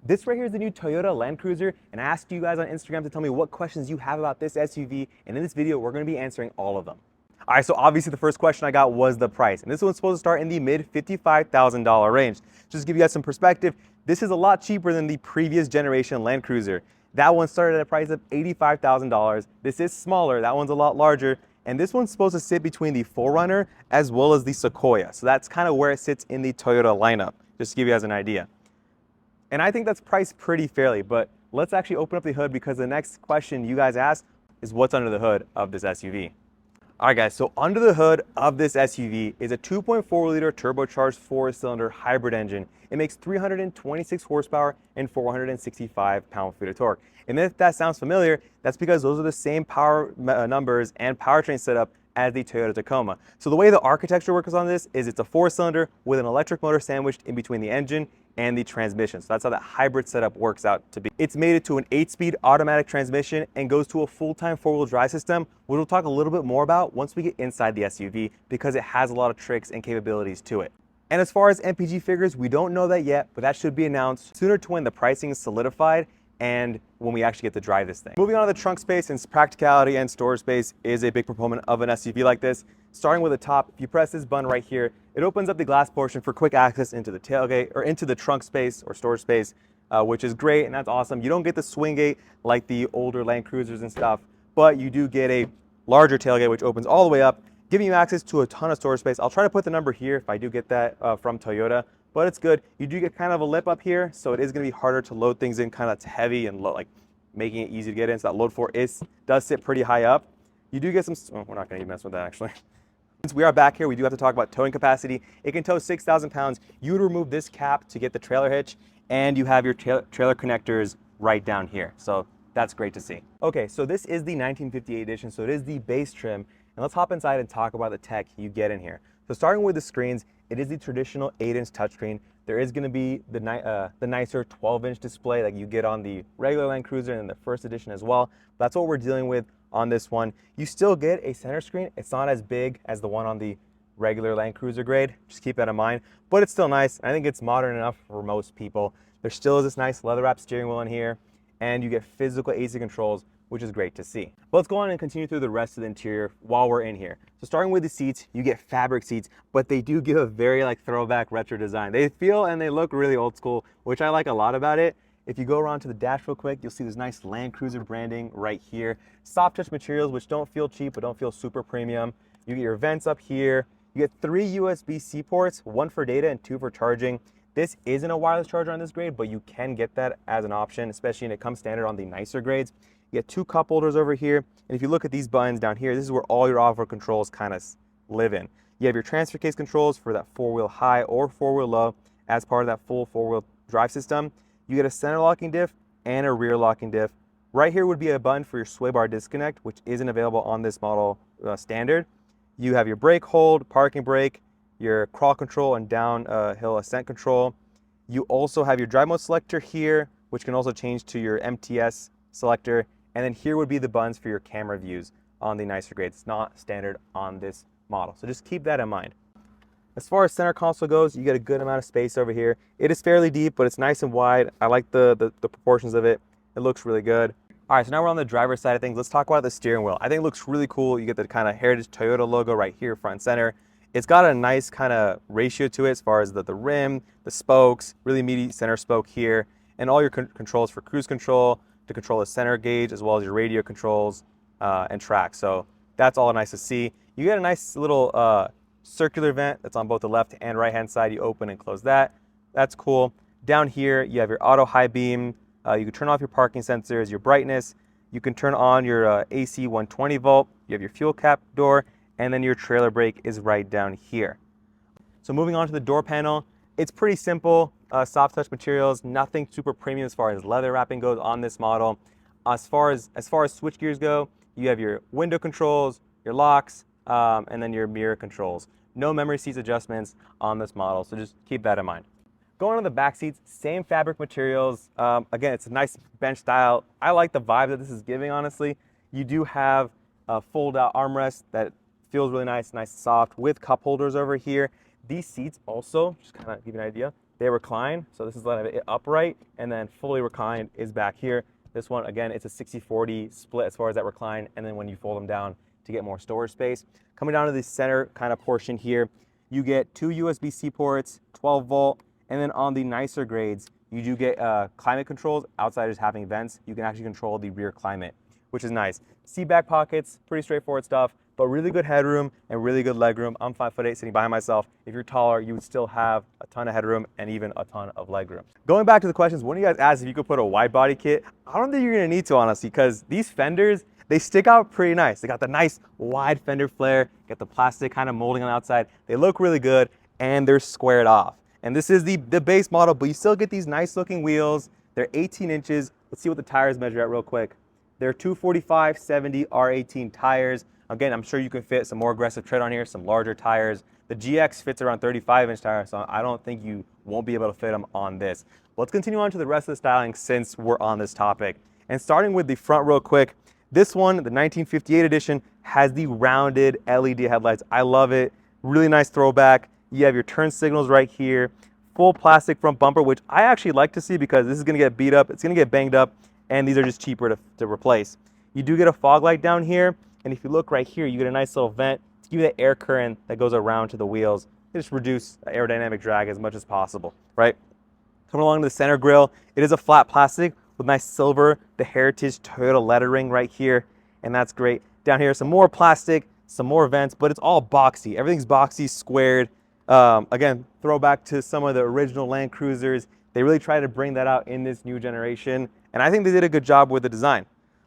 This right here is the new Toyota Land Cruiser, and I asked you guys on Instagram to tell me what questions you have about this SUV, and in this video, we're gonna be answering all of them. All right, so obviously the first question I got was the price, and this one's supposed to start in the mid $55,000 range. Just to give you guys some perspective, this is a lot cheaper than the previous generation Land Cruiser. That one started at a price of $85,000. This is smaller, that one's a lot larger, and this one's supposed to sit between the 4Runner as well as the Sequoia. So that's kind of where it sits in the Toyota lineup, just to give you guys an idea. And I think that's priced pretty fairly, but let's actually open up the hood because the next question you guys asked is what's under the hood of this SUV. All right guys, so under the hood of this SUV is a 2.4 liter turbocharged 4-cylinder hybrid engine. It makes 326 horsepower and 465 pound-feet of torque. And if that sounds familiar, that's because those are the same power numbers and powertrain setup as the Toyota Tacoma. So the way the architecture works on this is it's a 4-cylinder with an electric motor sandwiched in between the engine and the transmission. So that's how that hybrid setup works out to be. It's mated to an 8-speed automatic transmission and goes to a full-time 4-wheel drive system, which we'll talk a little bit more about once we get inside the SUV because it has a lot of tricks and capabilities to it. And as far as MPG figures, we don't know that yet, but that should be announced sooner to when the pricing is solidified and when we actually get to drive this thing. Moving on to the trunk space, and practicality and storage space is a big proponent of an SUV like this. Starting with the top, if you press this button right here, it opens up the glass portion for quick access into the tailgate or into the trunk space or storage space, which is great and that's awesome. You don't get the swing gate like the older Land Cruisers and stuff, but you do get a larger tailgate which opens all the way up, giving you access to a ton of storage space. I'll try to put the number here if I do get that from Toyota, but it's good. You do get kind of a lip up here, so it is gonna be harder to load things in, kind of it's heavy and like making it easy to get in. So that load floor does sit pretty high up. You do get some, we're not gonna even mess with that actually. Since we are back here, we do have to talk about towing capacity. It can tow 6,000 pounds. You would remove this cap to get the trailer hitch, and you have your trailer connectors right down here. So that's great to see. Okay, so this is the 1958 edition, so it is the base trim. And let's hop inside and talk about the tech you get in here. So starting with the screens, it is the traditional 8-inch touchscreen. There is gonna be the nicer 12-inch display that you get on the regular Land Cruiser and the first edition as well. That's what we're dealing with on this one. You still get a center screen. It's not as big as the one on the regular Land Cruiser grade. Just keep that in mind, but it's still nice. I think it's modern enough for most people. There still is this nice leather wrap steering wheel in here, and you get physical AC controls, which is great to see. But let's go on and continue through the rest of the interior while we're in here. So starting with the seats, you get fabric seats, but they do give a very throwback retro design. They feel and they look really old school, which I like a lot about it. If you go around to the dash real quick, you'll see this nice Land Cruiser branding right here. Soft touch materials, which don't feel cheap, but don't feel super premium. You get your vents up here. You get 3 USB-C ports, 1 for data and 2 for charging. This isn't a wireless charger on this grade, but you can get that as an option, especially when it comes standard on the nicer grades. You get 2 cup holders over here. And if you look at these buttons down here, this is where all your off-road controls kind of live in. You have your transfer case controls for that 4-wheel high or 4-wheel low as part of that full 4-wheel drive system. You get a center locking diff and a rear locking diff. Right here would be a button for your sway bar disconnect, which isn't available on this model standard. You have your brake hold, parking brake, your crawl control and downhill ascent control. You also have your drive mode selector here, which can also change to your MTS selector. And then here would be the buttons for your camera views on the nicer grades. It's not standard on this model, so just keep that in mind. As far as center console goes, you get a good amount of space over here. It is fairly deep, but it's nice and wide. I like the proportions of it. It looks really good. All right, so now we're on the driver's side of things. Let's talk about the steering wheel. I think it looks really cool. You get the kind of Heritage Toyota logo right here, front and center. It's got a nice kind of ratio to it as far as the rim, the spokes, really meaty center spoke here, and all your controls for cruise control, to control the center gauge, as well as your radio controls and track. So that's all nice to see. You get a nice little circular vent that's on both the left and right hand side. You open and close that. That's cool. Down here, you have your auto high beam. You can turn off your parking sensors, your brightness. You can turn on your AC 120 volt. You have your fuel cap door, and then your trailer brake is right down here. So moving on to the door panel, it's pretty simple. Soft touch materials, nothing super premium as far as leather wrapping goes on this model. As far as switch gears go, you have your window controls, your locks, and then your mirror controls. No memory seats adjustments on this model, so just keep that in mind. Going on the back seats, same fabric materials. Again, it's a nice bench style. I like the vibe that this is giving, honestly. You do have a fold-out armrest that feels really nice and soft with cup holders over here. These seats also, just kind of give you an idea, they recline. So this is upright, and then fully reclined is back here. This one, again, it's a 60-40 split as far as that recline, and then when you fold them down to get more storage space. Coming down to the center kind of portion here, you get 2 USB-C ports, 12 volt, and then on the nicer grades, you do get climate controls. Outside just having vents, you can actually control the rear climate, which is nice. Seat back pockets, pretty straightforward stuff, but really good headroom and really good legroom. I'm 5'8", sitting behind myself. If you're taller, you would still have a ton of headroom and even a ton of legroom. Going back to the questions, one of you guys asked if you could put a wide body kit. I don't think you're gonna need to, honestly, because these fenders, they stick out pretty nice. They got the nice wide fender flare, got the plastic kind of molding on the outside. They look really good, and they're squared off. And this is the base model, but you still get these nice looking wheels. They're 18 inches. Let's see what the tires measure at real quick. They're 245/70 R18 tires. Again, I'm sure you can fit some more aggressive tread on here, some larger tires. The GX fits around 35-inch tires, so I don't think you won't be able to fit them on this. Let's continue on to the rest of the styling since we're on this topic. And starting with the front real quick, this one, the 1958 edition, has the rounded LED headlights. I love it. Really nice throwback. You have your turn signals right here. Full plastic front bumper, which I actually like to see because this is gonna get beat up, it's gonna get banged up, and these are just cheaper to replace. You do get a fog light down here, and if you look right here, you get a nice little vent to give you that air current that goes around to the wheels. They just reduce aerodynamic drag as much as possible, right? Coming along to the center grille, it is a flat plastic with nice silver, the Heritage Toyota lettering right here, and that's great. Down here, some more plastic, some more vents, but it's all boxy. Everything's boxy, squared. Again, throwback to some of the original Land Cruisers. They really try to bring that out in this new generation, and I think they did a good job with the design.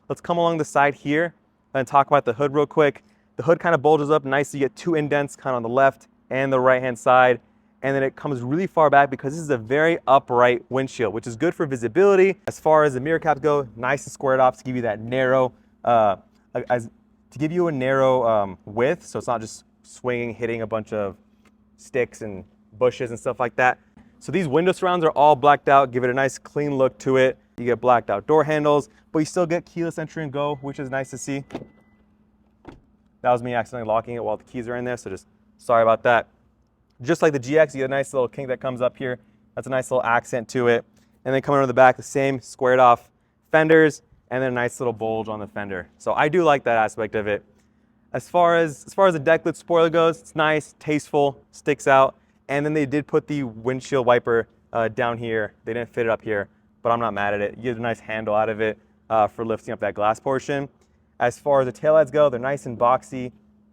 Let's come along the side here and talk about the hood real quick. The hood kind of bulges up nice. You get 2 indents kind of on the left and the right-hand side, and then it comes really far back because this is a very upright windshield, which is good for visibility. As far as the mirror caps go, nice and squared off to give you that narrow, width, so it's not just swinging, hitting a bunch of sticks and bushes and stuff like that. So these window surrounds are all blacked out, give it a nice clean look to it. You get blacked out door handles, but you still get keyless entry and go, which is nice to see. That was me accidentally locking it while the keys are in there, so just sorry about that. Just like the GX, you get a nice little kink that comes up here. That's a nice little accent to it. And then coming around the back, the same squared off fenders, and then a nice little bulge on the fender. So I do like that aspect of it. As far as the deck lid spoiler goes, it's nice, tasteful, sticks out. And then they did put the windshield wiper down here. They didn't fit it up here, but I'm not mad at it. You get a nice handle out of it for lifting up that glass portion. As far as the taillights go, they're nice and boxy,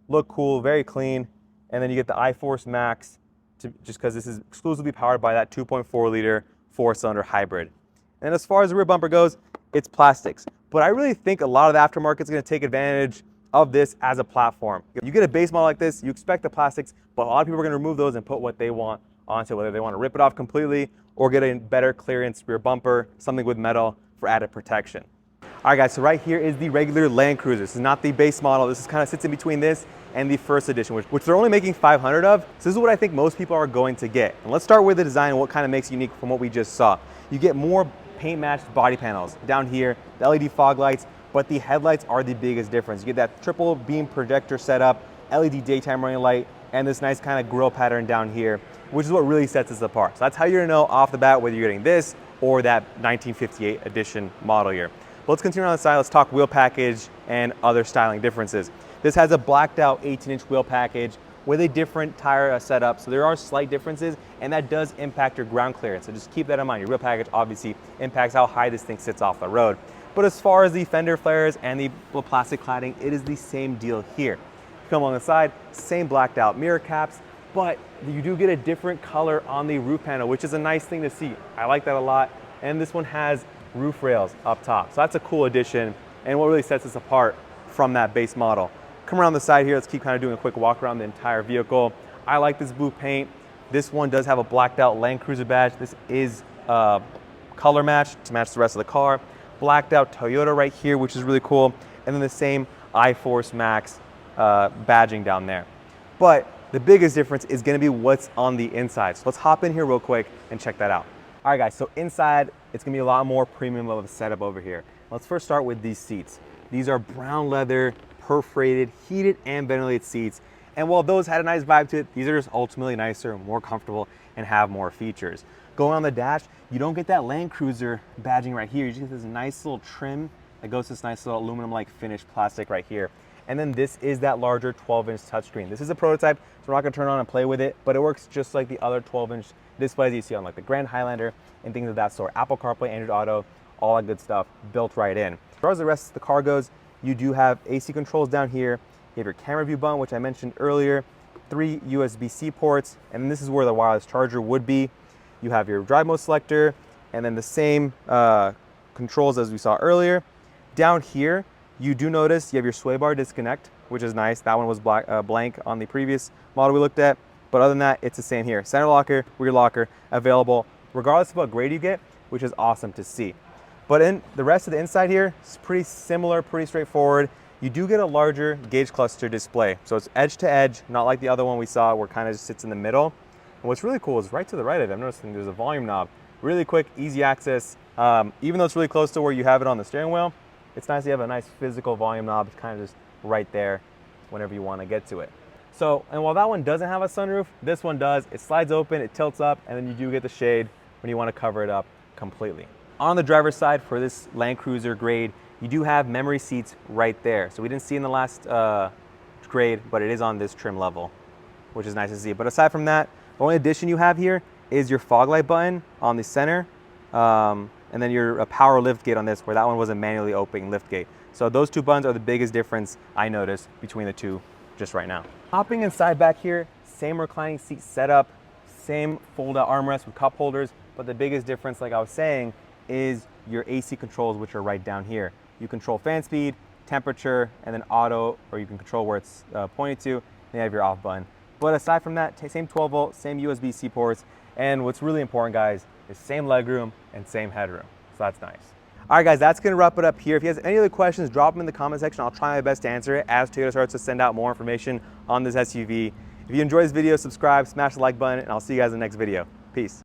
look cool, very clean. And then you get the iForce Max, just because this is exclusively powered by that 2.4 liter 4-cylinder hybrid. And as far as the rear bumper goes, it's plastics. But I really think a lot of the aftermarket is going to take advantage of this as a platform. You get a base model like this, you expect the plastics, but a lot of people are going to remove those and put what they want onto it, whether they want to rip it off completely or get a better clearance rear bumper, something with metal for added protection. All right guys, so right here is the regular Land Cruiser. This is not the base model. This is kind of sits in between this and the first edition, which they're only making 500 of. So this is what I think most people are going to get. And let's start with the design and what kind of makes it unique from what we just saw. You get more paint matched body panels down here, the LED fog lights, but the headlights are the biggest difference. You get that triple beam projector setup, LED daytime running light, and this nice kind of grille pattern down here, which is what really sets us apart. So that's how you're gonna know off the bat whether you're getting this or that 1958 edition model year. But let's continue on the side. Let's talk wheel package and other styling differences. This has a blacked out 18-inch wheel package with a different tire setup. So there are slight differences, and that does impact your ground clearance. So just keep that in mind. Your wheel package obviously impacts how high this thing sits off the road. But as far as the fender flares and the plastic cladding, it is the same deal here. You come along the side, same blacked out mirror caps, but you do get a different color on the roof panel, which is a nice thing to see. I like that a lot. And this one has roof rails up top. So that's a cool addition and what really sets us apart from that base model. Come around the side here, let's keep kind of doing a quick walk around the entire vehicle. I like this blue paint. This one does have a blacked out Land Cruiser badge. This is color matched to match the rest of the car. Blacked out Toyota right here, which is really cool. And then the same iForce Max badging down there. But the biggest difference is gonna be what's on the inside. So let's hop in here real quick and check that out. All right guys, so inside, it's gonna be a lot more premium of a setup over here. Let's first start with these seats. These are brown leather, perforated, heated and ventilated seats. And while those had a nice vibe to it, these are just ultimately nicer, more comfortable, and have more features. Going on the dash, you don't get that Land Cruiser badging right here. You just get this nice little trim that goes to this nice little aluminum-like finished plastic right here. And then this is that larger 12-inch touchscreen. This is a prototype, so we're not gonna turn on and play with it, but it works just like the other 12-inch displays you see on like the Grand Highlander and things of that sort. Apple CarPlay, Android Auto, all that good stuff built right in. As far as the rest of the car goes, you do have AC controls down here. You have your camera view button, which I mentioned earlier, 3 USB-C ports, and this is where the wireless charger would be. You have your drive mode selector, and then the same controls as we saw earlier. Down here, you do notice you have your sway bar disconnect, which is nice. That one was blank on the previous model we looked at. But other than that, it's the same here. Center locker, rear locker, available regardless of what grade you get, which is awesome to see. But in the rest of the inside here, it's pretty similar, pretty straightforward. You do get a larger gauge cluster display. So it's edge to edge, not like the other one we saw where it kind of just sits in the middle. And what's really cool is right to the right of it, I'm noticing there's a volume knob. Really quick, easy access. Even though it's really close to where you have it on the steering wheel, it's nice to have a nice physical volume knob. It's kind of just right there whenever you want to get to it. So, and while that one doesn't have a sunroof, this one does. It slides open, it tilts up, and then you do get the shade when you want to cover it up completely. On the driver's side for this Land Cruiser grade, you do have memory seats right there. So we didn't see in the last grade, but it is on this trim level, which is nice to see. But aside from that, the only addition you have here is your fog light button on the center, and then your power lift gate on this, where that one was a manually opening lift gate. So those two buttons are the biggest difference I noticed between the two just right now. Hopping inside back here, same reclining seat setup, same fold-out armrest with cup holders, but the biggest difference, like I was saying, is your AC controls, which are right down here. You control fan speed, temperature, and then auto, or you can control where it's pointed to, and you have your off button. But aside from that, same 12 volt, same USB-C ports, and what's really important, guys, is same legroom and same headroom. So that's nice. All right, guys, that's gonna wrap it up here. If you guys have any other questions, drop them in the comment section. I'll try my best to answer it as Toyota starts to send out more information on this SUV. If you enjoyed this video, subscribe, smash the like button, and I'll see you guys in the next video. Peace.